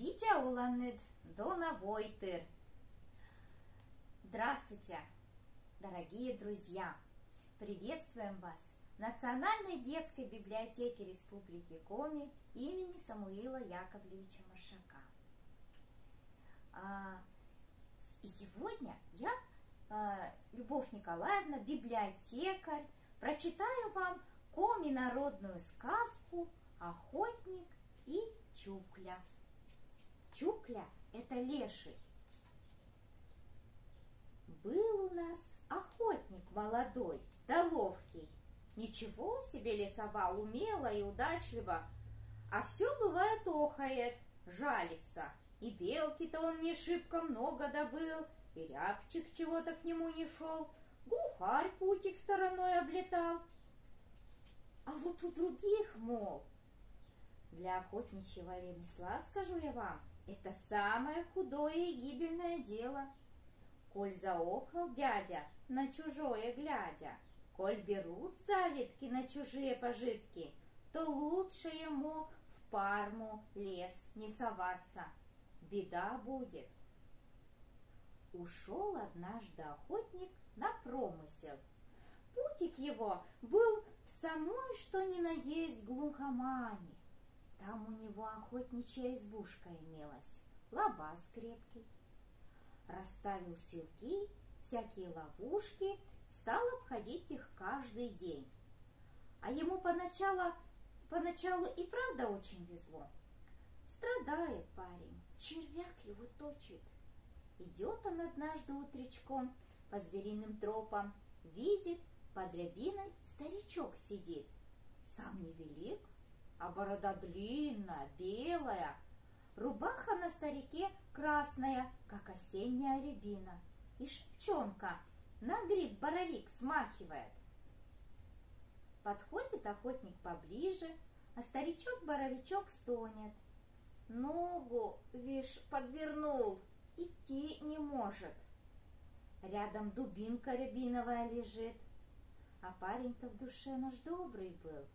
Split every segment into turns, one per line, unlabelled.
Вича уланет дона войтыр. Здравствуйте, дорогие друзья! Приветствуем вас в Национальной детской библиотеке Республики Коми имени Самуила Яковлевича Маршака. И сегодня я, Любовь Николаевна, библиотекарь, прочитаю вам Коми народную сказку «Охотник и Чукля». Чукля – это леший. Был у нас охотник молодой, да ловкий. Ничего себе лесовал умело и удачливо, а все бывает охает, жалится. И белки-то он не шибко много добыл, и рябчик чего-то к нему не шел, глухарь путик стороной облетал. А вот у других, мол, для охотничьего ремесла, скажу я вам, это самое худое и гибельное дело. Коль заохал дядя, на чужое глядя, коль берут завидки на чужие пожитки, то лучше ему в Парму лес не соваться. Беда будет. Ушел однажды охотник на промысел. Путик его был в самой что ни на есть глухомане. Там у него охотничья избушка имелась, лабаз крепкий. Расставил селки, всякие ловушки, стал обходить их каждый день. А ему поначалу и правда очень везло. Страдает парень, червяк его точит. Идет он однажды утречком по звериным тропам, видит, под рябиной старичок сидит. Сам невелик, а борода длинная, белая, рубаха на старике красная, как осенняя рябина, и шапчонка на гриб-боровик смахивает. Подходит охотник поближе, а старичок-боровичок стонет. Ногу, вишь, подвернул, идти не может. Рядом дубинка рябиновая лежит, а парень-то в душе наш добрый был.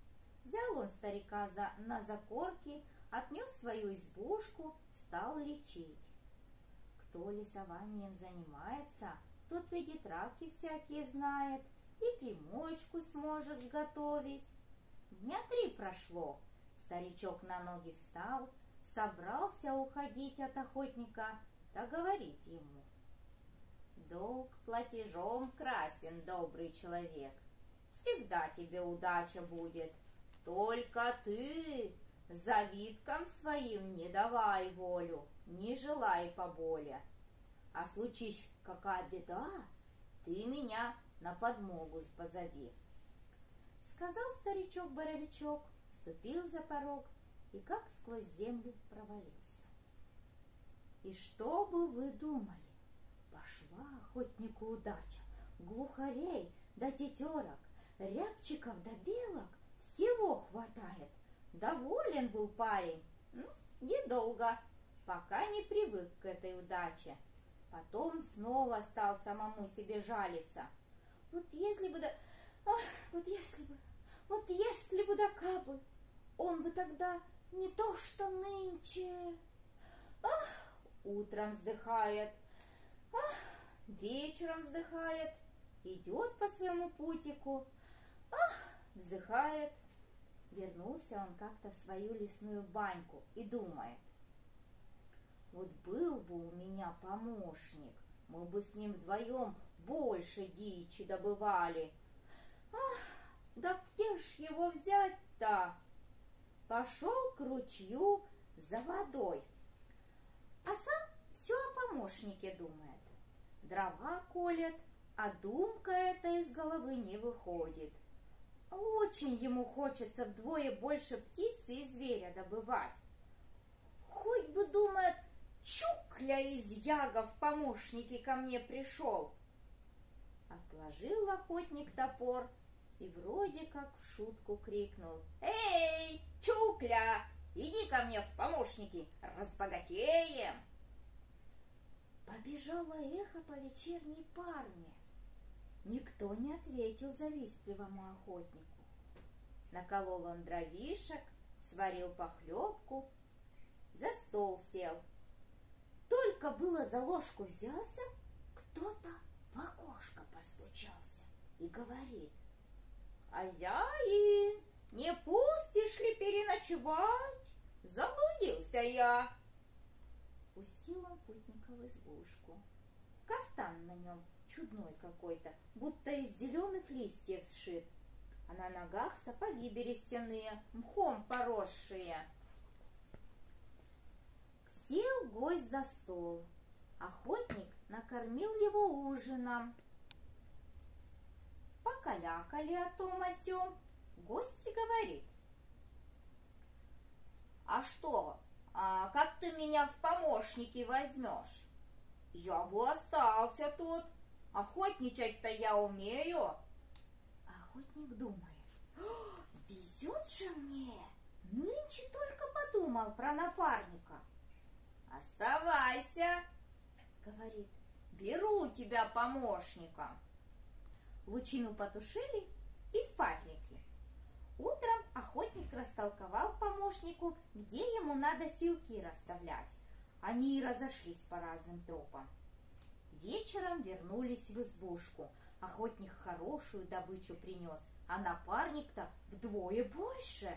Взял он старика на закорки, отнес свою избушку, стал лечить. Кто лесованием занимается, тот ведь и травки всякие знает, и примочку сможет сготовить. Дня 3 прошло, старичок на ноги встал, собрался уходить от охотника, да говорит ему: «Долг платежом красен, добрый человек, всегда тебе удача будет. Только ты завидкам своим не давай волю, не желай поболя. А случись какая беда, ты меня на подмогу позови». Сказал старичок-боровичок, ступил за порог и как сквозь землю провалился. И что бы вы думали? Пошла охотнику удача, глухарей да тетерок, рябчиков да белок всего хватает. Доволен был парень, недолго, пока не привык к этой удаче. Потом снова стал самому себе жалиться. Вот если бы да кабы, он бы тогда не то что нынче. Утром вздыхает, вечером вздыхает, идет по своему путику, вздыхает. Вернулся он как-то в свою лесную баньку и думает: вот был бы у меня помощник, мы бы с ним вдвоем больше дичи добывали. Да где ж его взять-то? Пошел к ручью за водой, а сам все о помощнике думает. Дрова колет, а думка эта из головы не выходит. Очень ему хочется вдвое больше птицы и зверя добывать. Хоть бы, думает, Чукля из Яга в помощники ко мне пришел. Отложил охотник топор и вроде как в шутку крикнул: «Эй, Чукля, иди ко мне в помощники, разбогатеем!» Побежало эхо по вечерней Парме. Никто не ответил завистливому охотнику. Наколол он дровишек, сварил похлебку, за стол стол сел. Только было за ложку взялся, кто-то в окошко постучался и говорит: «Хозяин, не пустишь ли переночевать? Заблудился я». Пустил он путника в избушку. Кафтан на нем чудной какой-то, будто из зеленых листьев сшит, а на ногах сапоги берестяные, мхом поросшие. Сел гость за стол. Охотник накормил его ужином. Покалякали о том о сём. Гость и говорит: «А что, как ты меня в помощники возьмешь? Я бы остался тут. Охотничать-то я умею». Охотник думает: «Везет же мне! Нынче только подумал про напарника». «Оставайся», — говорит, — «беру тебя помощником». Лучину потушили и спать легли. Утром охотник растолковал помощнику, где ему надо силки расставлять. Они и разошлись по разным тропам. Вечером вернулись в избушку. Охотник хорошую добычу принес, а напарник-то вдвое больше.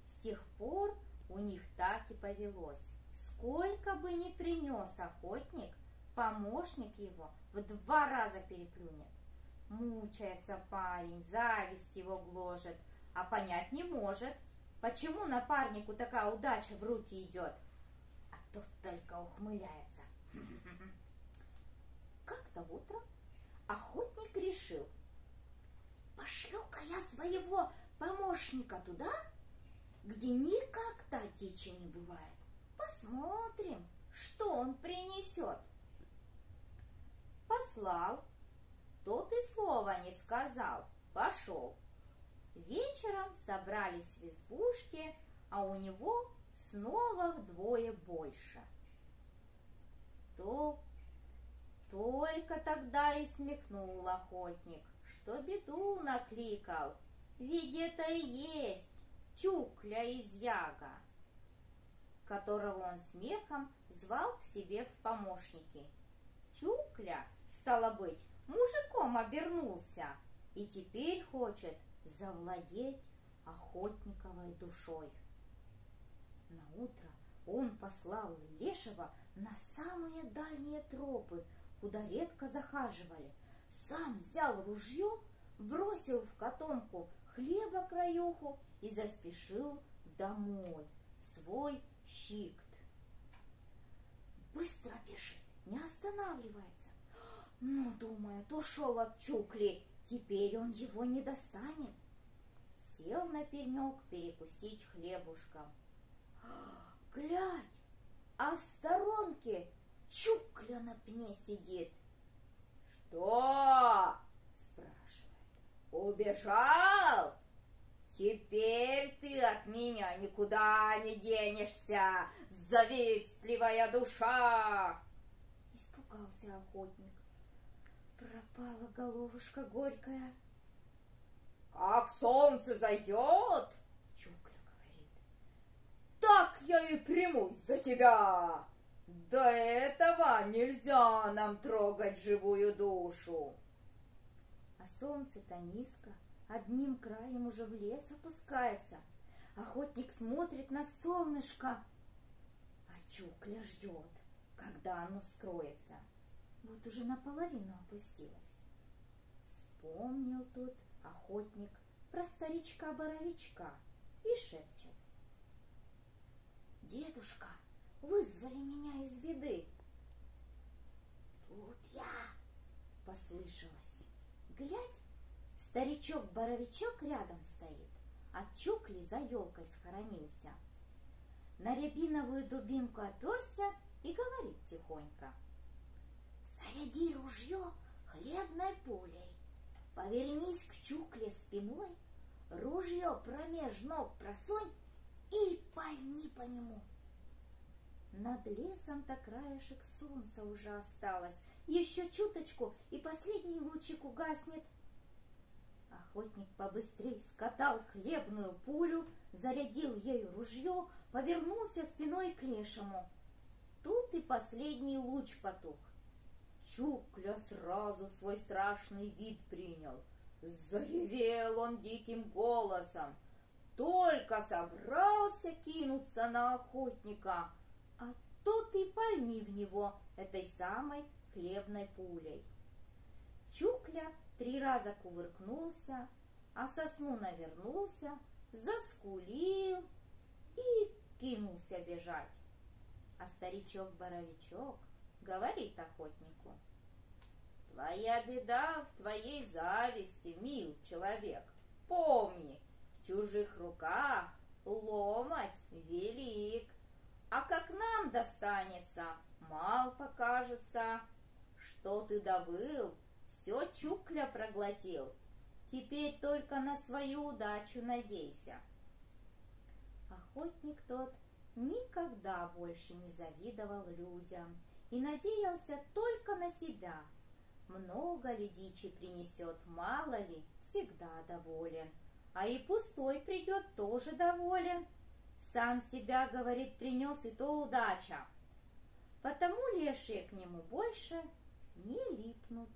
С тех пор у них так и повелось. Сколько бы ни принес охотник, помощник его в 2 раза переплюнет. Мучается парень, зависть его гложет, а понять не может, почему напарнику такая удача в руки идет. А тот только ухмыляется. Как-то утром охотник решил: пошлю-ка я своего помощника туда, где никогда дичи не бывает. Посмотрим, что он принесет. Послал, тот и слова не сказал, пошел. Вечером собрались в избушке, а у него снова вдвое больше. Только тогда и смехнул охотник, что беду накликал, ведь это и есть Чукля из Яга, которого он смехом звал к себе в помощники. Чукля, стало быть, мужиком обернулся и теперь хочет завладеть охотниковой душой. Наутро он послал Лешего на самые дальние тропы, куда редко захаживали. Сам взял ружье, бросил в котомку хлеба краюху и заспешил домой, свой щикт. Быстро бежит, не останавливается. Но, думает, ушел от Чукли, теперь он его не достанет. Сел на пенек перекусить хлебушком. Глядь, а в сторонке Чукля на пне сидит. «Что?» — спрашивает. «Убежал? Теперь ты от меня никуда не денешься, завистливая душа!» Испугался охотник. Пропала головушка горькая. «Как солнце зайдет, — Чукля говорит, — так я и примусь за тебя. До этого нельзя нам трогать живую душу». А солнце-то низко, одним краем уже в лес опускается. Охотник смотрит на солнышко, а Чукля ждет, когда оно скроется. Вот уже наполовину опустилось. Вспомнил тут охотник про старичка-боровичка и шепчет: «Дедушка, вызвали меня из беды». «Тут я!» — послышалось. Глядь, старичок-боровичок рядом стоит, а Чукли за елкой схоронился. На рябиновую дубинку оперся и говорит тихонько: «Заряди ружье хлебной пулей, повернись к Чукле спиной, ружье промеж ног просунь и пальни по нему». Над лесом-то краешек солнца уже осталось, еще чуточку, и последний лучик угаснет. Охотник побыстрей скатал хлебную пулю, зарядил ею ружье, повернулся спиной к лешему. Тут и последний луч потух. Чукля сразу свой страшный вид принял. Заревел он диким голосом. Только собрался кинуться на охотника, а тот и пальни в него этой самой хлебной пулей. Чукля 3 раза кувыркнулся, а сосну навернулся, заскулил и кинулся бежать. А старичок-боровичок говорит охотнику: «Твоя беда в твоей зависти, мил человек. Помни, в чужих руках ломать велик, а как нам достанется, мал покажется. Что ты добыл, все Чукля проглотил. Теперь только на свою удачу надейся». Охотник тот никогда больше не завидовал людям и надеялся только на себя. Много ли дичи принесет, мало ли, всегда доволен. А и пустой придет, тоже доволен. Сам себя, говорит, принес, и то удача. Потому лешие к нему больше не липнут.